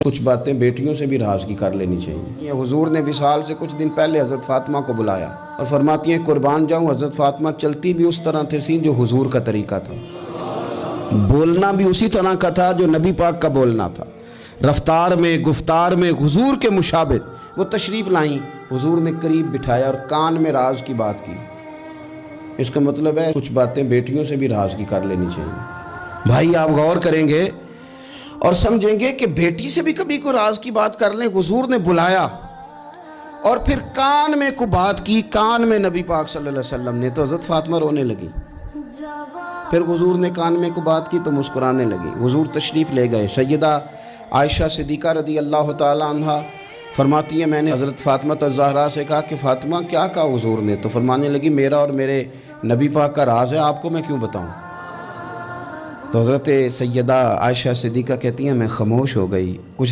کچھ باتیں بیٹیوں سے بھی راز کی کر لینی چاہیے۔ یہ حضور نے وصال سے کچھ دن پہلے حضرت فاطمہ کو بلایا اور فرماتی ہیں قربان جاؤں حضرت فاطمہ چلتی بھی اس طرح تھی جو حضور کا طریقہ تھا، بولنا بھی اسی طرح کا تھا جو نبی پاک کا بولنا تھا، رفتار میں گفتار میں حضور کے مشابہ۔ وہ تشریف لائیں، حضور نے قریب بٹھایا اور کان میں راز کی بات کی۔ اس کا مطلب ہے کچھ باتیں بیٹیوں سے بھی راز کی کر لینی چاہیے۔ بھائی آپ غور کریں گے اور سمجھیں گے کہ بیٹی سے بھی کبھی کوئی راز کی بات کر لیں۔ حضور نے بلایا اور پھر کان میں کو بات کی، کان میں نبی پاک صلی اللہ علیہ وسلم نے، تو حضرت فاطمہ رونے لگی۔ پھر حضور نے کان میں کو بات کی تو مسکرانے لگی۔ حضور تشریف لے گئے۔ سیدہ عائشہ صدیقہ رضی اللہ تعالی عنہ فرماتی ہیں میں نے حضرت فاطمہ الزہرا سے کہا کہ فاطمہ کیا کہا حضور نے؟ تو فرمانے لگی میرا اور میرے نبی پاک کا راز ہے، آپ کو میں کیوں بتاؤں؟ تو حضرت سیدہ عائشہ صدیقہ کہتی ہیں میں خاموش ہو گئی۔ کچھ